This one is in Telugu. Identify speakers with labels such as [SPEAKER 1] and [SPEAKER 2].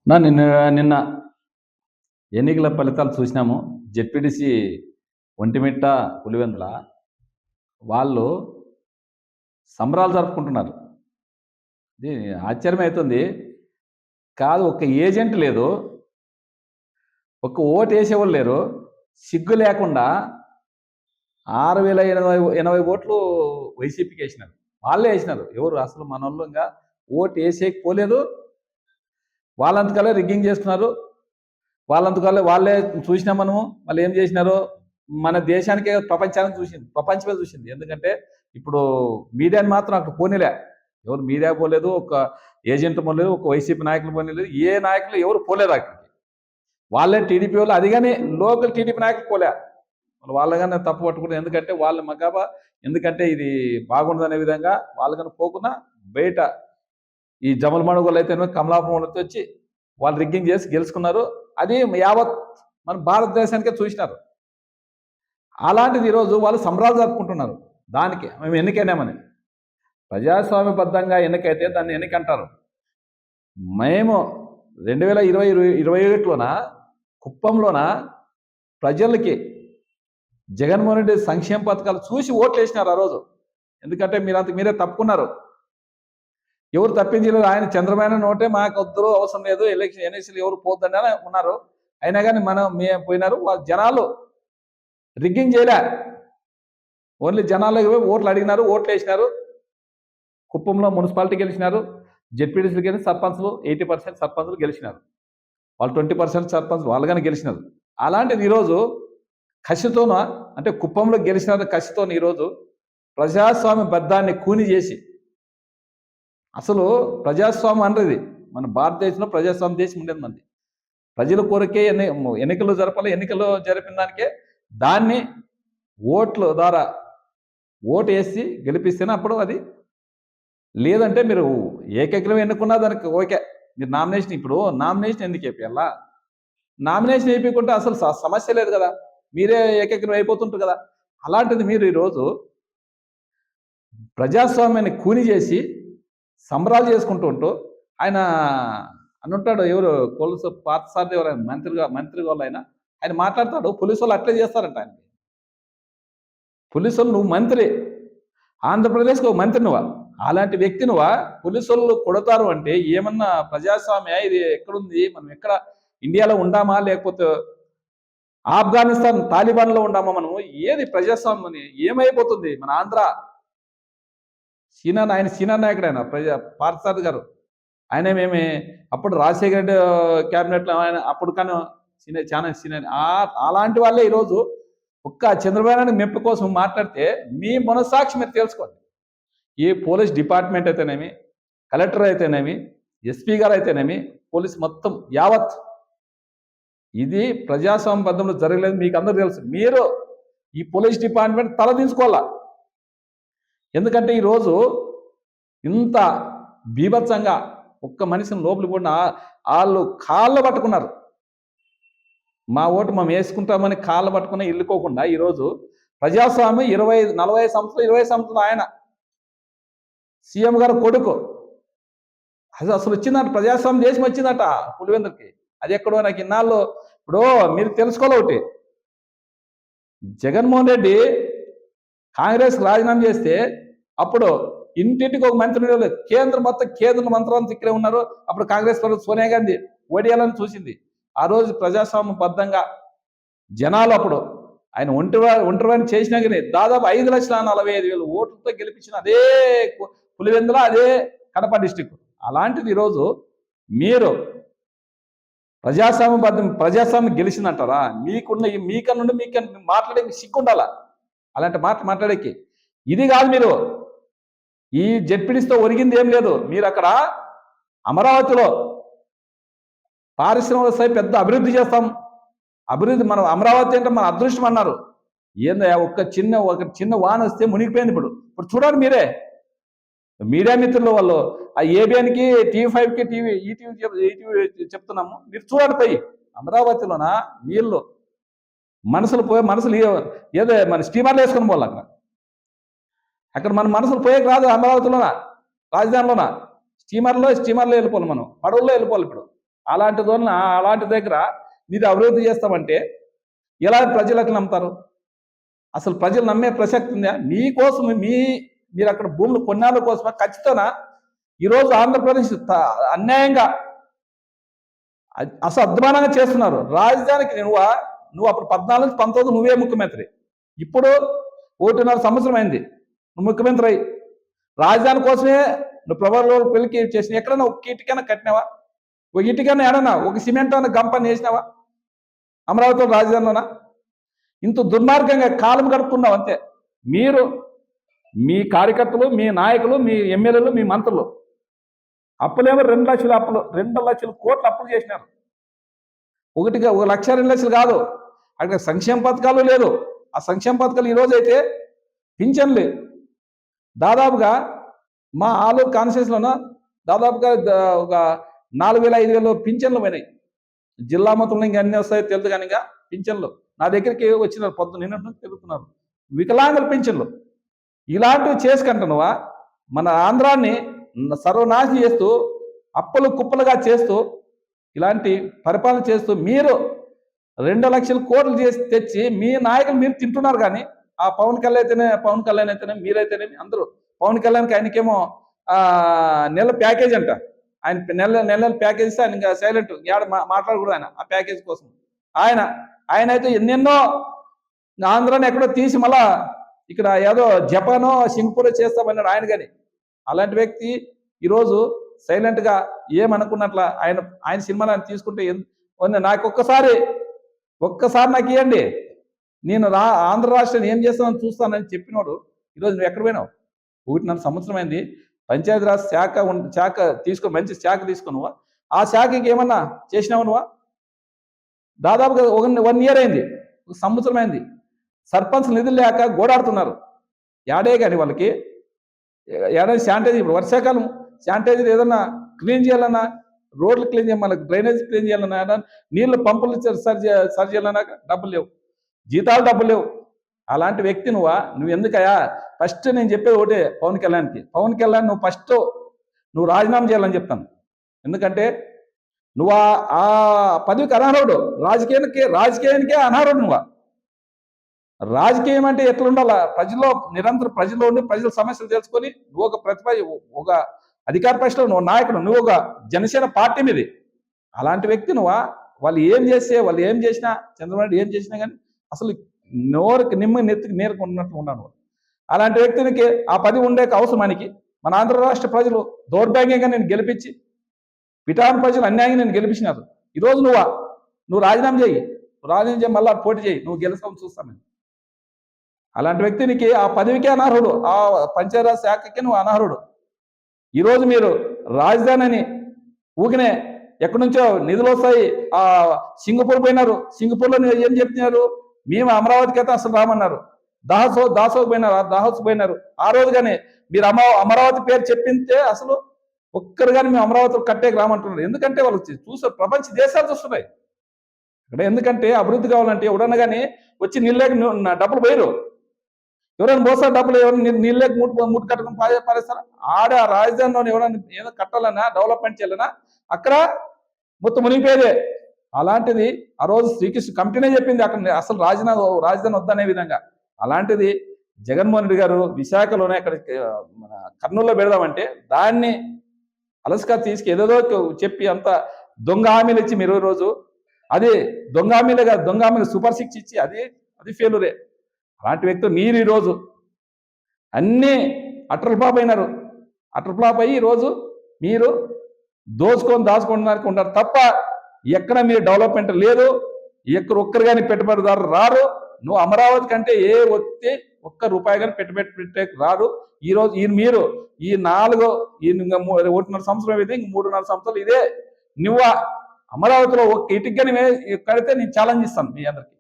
[SPEAKER 1] నిన్న నిన్న ఎన్నికల ఫలితాలు చూసినాము. జెడ్పీటీసీ ఒంటిమిట్ట, పులివెందుల వాళ్ళు సంబరాలు జరుపుకుంటున్నారు. ఇది ఆశ్చర్యమవుతుంది. కాదు, ఒక్క ఏజెంట్ లేదు, ఒక్క ఓటు వేసేవాళ్ళు లేరు. సిగ్గు లేకుండా 6,080 ఓట్లు వైసీపీకి వేసినారు. వాళ్ళే వేసినారు. ఎవరు అసలు మనోళ్ళు ఇంకా ఓటు వేసేయకపోలేదు. వాళ్ళంతకల్లా రిగ్గింగ్ చేస్తున్నారు. వాళ్ళంతకల్లా వాళ్ళే చూసినాం మనము. వాళ్ళు ఏం చేసినారు, మన దేశానికే ప్రపంచమే చూసింది. ఎందుకంటే ఇప్పుడు మీడియాని మాత్రం అక్కడ పోనీలే, ఎవరు మీడియా పోలేదు, ఒక ఏజెంట్ పోలేదు, ఒక వైసీపీ నాయకులు పోలేదు, ఏ నాయకులు ఎవరు పోలేదు అక్కడికి. వాళ్ళే టీడీపీ వాళ్ళు, అది కానీ లోకల్ టీడీపీ నాయకులు పోలే. వాళ్ళగానే తప్పు పట్టుకుంటారు. ఎందుకంటే వాళ్ళ మగాబా, ఎందుకంటే ఇది బాగుండదనే విధంగా వాళ్ళకన్నా పోకుండా బయట ఈ జమలమడుగులు అయితే కమలాపురం వాళ్ళతో వచ్చి వాళ్ళు రిగ్గింగ్ చేసి గెలుచుకున్నారు. అది యావత్ మన భారతదేశానికే చూసినారు. అలాంటిది ఈరోజు వాళ్ళు సంబరాలు జరుపుకుంటున్నారు. దానికి మేము ఎన్నికైనామని, ప్రజాస్వామ్యబద్ధంగా ఎన్నికైతే దాన్ని ఎన్నికంటారు. మేము 2021లోన కుప్పంలోన ప్రజలకి జగన్మోహన్ రెడ్డి సంక్షేమ పథకాలు చూసి ఓట్లు వేసినారు ఆ రోజు. ఎందుకంటే మీరే తప్పుకున్నారు. ఎవరు తప్పించలేదు. ఆయన చంద్రబాబు నోటే మాకు వద్దరు, అవసరం లేదు, ఎన్నికలు ఎవరు పోద్దని ఉన్నారు. అయినా కానీ మేము పోయినారు. వాళ్ళ జనాలు రిగ్గింగ్ చేయలే, ఓన్లీ జనాలు ఓట్లు అడిగినారు, ఓట్లు వేసినారు. కుప్పంలో మున్సిపాలిటీ గెలిచినారు. జెడ్పీటీసీలు కానీ సర్పంచ్లు 80% సర్పంచ్లు గెలిచినారు. వాళ్ళు 20% సర్పంచ్లు వాళ్ళగానే గెలిచినారు. అలాంటిది ఈరోజు కసితోన, అంటే కుప్పంలో గెలిచినారు కసితో ఈరోజు ప్రజాస్వామ్య బద్ధాన్ని కూని చేసి, అసలు ప్రజాస్వామ్యం అనేది మన భారతదేశంలో ప్రజాస్వామ్య దేశం ఉండేది. మంది ప్రజల కోరికే ఎన్నికలు జరపాలి. ఎన్నికలు జరిపిన దానికే దాన్ని ఓట్ల ద్వారా ఓటు వేసి గెలిపిస్తేనే అప్పుడు అది. లేదంటే మీరు ఏకగ్రం ఎన్నుకున్నా దానికి ఓకే. మీరు నామినేషన్, ఇప్పుడు నామినేషన్ ఎందుకు వేయాలా? నామినేషన్ వేయకుంటే అసలు సమస్య లేదు కదా, మీరే ఏకగ్రం అయిపోతుంటారు కదా. అలాంటిది మీరు ఈరోజు ప్రజాస్వామ్యాన్ని కూని చేసి సంబరాలు చేసుకుంటూ ఉంటూ, ఆయన అనుంటాడు, ఎవరు కొలుసు పార్థసారథి ఎవరైనా మంత్రి వాళ్ళు ఆయన మాట్లాడతాడు, పోలీసు వాళ్ళు అట్లే చేస్తారంట. ఆయన పోలీసు వాళ్ళు, నువ్వు మంత్రి, ఆంధ్రప్రదేశ్కి ఒక మంత్రి నువ్వా, అలాంటి వ్యక్తి నువ్వా? పోలీసు వాళ్ళు కొడతారు అంటే ఏమన్నా ప్రజాస్వామ్య ఇది? ఎక్కడుంది? మనం ఎక్కడ ఇండియాలో ఉండామా, లేకపోతే ఆఫ్ఘనిస్తాన్ తాలిబాన్లో ఉండామా? మనము ఏది ప్రజాస్వామ్యం? ఏమైపోతుంది మన ఆంధ్ర? ఆయన సీనియర్ నాయకుడు, ఆయన పార్థసారథి గారు. ఆయన మేమే అప్పుడు రాజశేఖర రెడ్డి క్యాబినెట్లో ఆయన అప్పుడు కానీ చాలా సీనియర్. అలాంటి వాళ్ళే ఈరోజు ఒక్క చంద్రబాబు నాయుడు మెప్పు కోసం మాట్లాడితే మీ మనస్సాక్షి మీరు తెలుసుకోండి. ఏ పోలీస్ డిపార్ట్మెంట్ అయితేనేమి, కలెక్టర్ అయితేనేమి, ఎస్పీ గారు అయితేనేమి, పోలీస్ మొత్తం యావత్ ఇది ప్రజాస్వామ్యబద్ధంలో జరగలేదు. మీకు అందరూ తెలుసు. మీరు ఈ పోలీస్ డిపార్ట్మెంట్ తలదించుకోవాలా. ఎందుకంటే ఈరోజు ఇంత బీభత్సంగా ఒక్క మనిషిని లోపలి పడిన వాళ్ళు కాళ్ళు పట్టుకున్నారు. మా ఓటు మేము వేసుకుంటామని కాళ్ళు పట్టుకుని ఇల్లుకోకుండా ఈరోజు ప్రజాస్వామ్యం 40 సంవత్సరాలు ఆయన సీఎం గారు కొడుకు అసలు వచ్చిందట, ప్రజాస్వామ్యం దేశం వచ్చిందట పులివెందులకి. అది ఎక్కడో నాకు ఇన్నాళ్ళు. ఇప్పుడు మీరు తెలుసుకోవాలి ఒకటి, జగన్మోహన్ రెడ్డి కాంగ్రెస్ రాజీనామా చేస్తే అప్పుడు ఇంటింటికి ఒక మంత్రి ఉండేవాళ్ళు. కేంద్ర మంత్రులంతా ఇక్కడే ఉన్నారు. అప్పుడు కాంగ్రెస్ ప్రభుత్వం సోనియా గాంధీ ఓడియాలని చూసింది. ఆ రోజు ప్రజాస్వామ్యబద్ధంగా జనాలు అప్పుడు ఆయన ఒంటరివాడిని చేసినా కానీ దాదాపు 5,45,000 ఓట్లతో గెలిపించిన అదే పులివెందుల, అదే కడప డిస్టిక్. అలాంటిది ఈరోజు మీరు ప్రజాస్వామ్యం గెలిచిందంటారా? మీకన్నా మాట్లాడే సిగ్గుండాలా అలాంటి మాట్లాడేకి. ఇది కాదు, మీరు ఈ జెడ్పీటీసీతో ఒరిగింది ఏం లేదు. మీరు అక్కడ అమరావతిలో పారిశ్రమల స్థాయి పెద్ద అభివృద్ధి చేస్తాం, అభివృద్ధి మన అమరావతి అంటే మన అదృష్టం అన్నారు. ఏందా ఒక చిన్న వాన వస్తే మునిగిపోయింది. ఇప్పుడు చూడండి మీరే, మీడియా మిత్రులు వాళ్ళు ఆ ఏబిఎన్కి, TV5కి, ఈటీవీ చెప్తున్నాము, మీరు చూడండి. పోయి అమరావతిలోన నీళ్ళు మనసులు ఏదో మన స్టీమర్లు వేసుకొని పోవాలి. అక్కడ మన మనసులు పోయేకి రాదు. అమరావతిలోన, రాజధానిలోన స్టీమర్లో వెళ్ళిపోవాలి, మనం పడవల్లో వెళ్ళిపోవాలి. ఇప్పుడు అలాంటి అలాంటి దగ్గర మీరు అభివృద్ధి చేస్తామంటే ఎలా ప్రజలకు నమ్ముతారు? అసలు ప్రజలు నమ్మే ప్రసక్తి ఉందా? మీకోసం మీరు అక్కడ భూములు కొన్నాళ్ళ కోసమా? ఖచ్చితంగా ఈరోజు ఆంధ్రప్రదేశ్ అన్యాయంగా అసద్మానంగా చేస్తున్నారు. రాజధానికి నువ్వు అప్పుడు 14-19 నువ్వే ముఖ్యమంత్రి, ఇప్పుడు 1.5 సంవత్సరం అయింది నువ్వు ముఖ్యమంత్రి అయ్యి. రాజధాని కోసమే నువ్వు ప్రభుత్వ పెళ్లికి చేసిన ఎక్కడన్నా ఒక ఇటుకైనా కట్టినావా? ఒక ఇటుకైనా ఏడన్నా ఒక సిమెంట్ అన్న గంపని వేసినావా అమరావతిలో రాజధానిలోనా? ఇంత దుర్మార్గంగా కాలం గడుపుతున్నావు అంతే. మీరు మీ కార్యకర్తలు, మీ నాయకులు, మీ ఎమ్మెల్యేలు, మీ మంత్రులు అప్పులేమో 2 లక్షల అప్పులు, 2 లక్షల కోట్ల అప్పులు చేసినారు. 1 లక్ష 2 లక్షలు కాదు, అక్కడ సంక్షేమ పథకాలు లేదు. ఆ సంక్షేమ పథకాలు ఈరోజు అయితే పింఛన్లు దాదాపుగా మా ఆలూరు కాన్స్టిట్యూన్సీలోన దాదాపుగా ఒక 4,000-5,000 పింఛన్లు పోయినాయి. జిల్లా మొత్తంలో ఇంకా అన్నీ వస్తాయో తెలియదు కానీ ఇంకా పింఛన్లు నా దగ్గరికి వచ్చినారు, పొద్దున్న నిన్నట్టు తిరుగుతున్నారు వికలాంగుల పింఛన్లు. ఇలాంటివి చేసుకుంటున్నావా? మన ఆంధ్రాన్ని సర్వనాశనం చేస్తూ అప్పులు కుప్పలుగా చేస్తూ ఇలాంటి పరిపాలన చేస్తూ మీరు 2 లక్షల కోట్లు చేసి తెచ్చి మీ నాయకులు మీరు తింటున్నారు. కానీ ఆ పవన్ కళ్యాణ్ అయితేనే మీరైతేనేమి అందరూ పవన్ కళ్యాణ్కి ఆయనకేమో నెల ప్యాకేజ్ అంట. ఆయన నెల ప్యాకేజ్ ఇస్తే ఆయన ఇంకా సైలెంట్ మాట్లాడకూడదు ఆయన ఆ ప్యాకేజ్ కోసం. ఆయన అయితే ఎన్నెన్నో ఆంధ్రాని ఎక్కడో తీసి మళ్ళా ఇక్కడ ఏదో జపానో సింగపూర్ చేస్తామన్నాడు ఆయన. కానీ అలాంటి వ్యక్తి ఈరోజు సైలెంట్గా ఏమనుకున్నట్ల ఆయన సినిమాలు ఆయన తీసుకుంటే నాకు ఒక్కసారి నాకు ఇవ్వండి, నేను ఆంధ్ర రాష్ట్రాన్ని ఏం చేస్తానని చూస్తానని చెప్పినోడు ఈరోజు నువ్వు ఎక్కడ పోయినావు? 1.5 సంవత్సరం అయింది. పంచాయతీరాజ్ శాఖ తీసుకొని మంచి శాఖ తీసుకున్నావా? ఆ శాఖకి ఏమన్నా చేసినావు నువ్వా? దాదాపుగా 1 ఇయర్ అయింది, 1 సంవత్సరం అయింది. సర్పంచ్ నిధులు లేక గోడాడుతున్నారు. యాడే కానీ వాళ్ళకి ఏదైనా శానిటైజర్, ఇప్పుడు వర్షాకాలం శానిటైజర్ ఏదన్నా క్లీన్ చేయాలన్నా, రోడ్లు క్లీన్ చేయాలన్నా, డ్రైనేజ్ క్లీన్ చేయాలన్నా, నీళ్ళు పంపులు సరి చేయాలన్నా డబ్బులు లేవు, జీతాలు డబ్బులు లేవు. అలాంటి వ్యక్తి నువ్వు ఎందుకయా? ఫస్ట్ నేను చెప్పేది ఒకటే పవన్ కళ్యాణ్ నువ్వు ఫస్ట్ రాజీనామా చేయాలని చెప్తాను. ఎందుకంటే నువ్వు ఆ పదవికి అనర్హుడు, రాజకీయానికే అనర్హుడు. రాజకీయం అంటే ఎట్లుండాలా? నిరంతరం ప్రజల్లో ఉండి ప్రజల సమస్యలు తెలుసుకొని నువ్వు ఒక అధికార పక్షంలో నువ్వు నాయకుడు, నువ్వు ఒక జనసేన పార్టీ మీది. అలాంటి వ్యక్తి వాళ్ళు ఏం చేసినా చంద్రబాబు నాయుడు ఏం చేసినా కానీ అసలు నోరుకి నెత్తికి నేరుకు ఉన్నట్లు ఉన్నాను. అలాంటి వ్యక్తికి ఆ పదవి ఉండే అవసరానికి మన ఆంధ్ర రాష్ట్ర ప్రజలు దౌర్భాగ్యంగా నేను గెలిపించి, పిఠాన్ ప్రజలు అన్యాయంగా నేను గెలిపించినారు. ఈరోజు నువ్వు రాజీనామా చేయి, మళ్ళా పోటీ చేయి, నువ్వు గెలుస్తామని చూస్తాను. అలాంటి వ్యక్తికి ఆ పదవికే అనర్హుడు, ఆ పంచాయతీరాజ్ శాఖకి నువ్వు అనర్హుడు. ఈరోజు మీరు రాజధాని అని ఊకినే ఎక్కడి నుంచో నిధులు వస్తాయి, ఆ సింగపూర్ పోయినారు. సింగపూర్లో ఏం చెప్తున్నారు? మేము అమరావతికి అయితే అసలు రామన్నారు. దాసోకు పోయినారు. ఆ రోజు కానీ మీరు అమరావతి పేరు చెప్పింటే అసలు ఒక్కరు కానీ మేము అమరావతి కట్టేకి రామంటున్నారు. ఎందుకంటే వాళ్ళు చూసారు, ప్రపంచ దేశాలు చూస్తున్నాయి ఇక్కడ. ఎందుకంటే అభివృద్ధి కావాలంటే ఎవడన్నా కానీ వచ్చి నీళ్ళకి డబ్బులు పోయిరు, ఎవరైనా మోసారు డబ్బులు, ఎవరైనా నీళ్ళకి మూట కట్టుకుని పారేస్తారా? ఆడ రాజధానిలో ఎవరైనా ఏదో కట్టాలన్నా, డెవలప్మెంట్ చేయాలన్నా అక్కడ మొత్తం మునిగిపోయేదే. అలాంటిది ఆ రోజు శ్రీకృష్ణ కమిటీనే చెప్పింది అక్కడ అసలు రాజధాని వద్దనే విధంగా. అలాంటిది జగన్మోహన్ రెడ్డి గారు విశాఖలోనే అక్కడ మన కర్నూలులో పెడదామంటే దాన్ని అలసగా తీసుకు ఏదేదో చెప్పి అంత దొంగ హామీలు ఇచ్చి మీరు రోజు అది దొంగ హామీలు సూపర్ 6 ఇచ్చి అది ఫెయిల్యూరే. అలాంటి వ్యక్తులు మీరు ఈరోజు అన్నీ అటర్ ఫ్లాప్ అయినారు. అటర్ ఫ్లాప్ అయ్యి ఈరోజు మీరు దాచుకోవడానికి ఉంటారు తప్ప ఎక్కడ మీరు డెవలప్మెంట్ లేదు. ఒక్కరు కానీ పెట్టుబడిదారులు రారు. నువ్వు అమరావతి కంటే ఒక్క రూపాయి కానీ పెట్టే రారు. ఈరోజు మీరు ఈ 1.5 సంవత్సరం అయితే ఇంక 3.5 సంవత్సరాలు ఇదే నువ్వు అమరావతిలో ఒక్క ఇటుకని కడితే నేను ఛాలెంజ్ ఇస్తాను మీ అందరికి.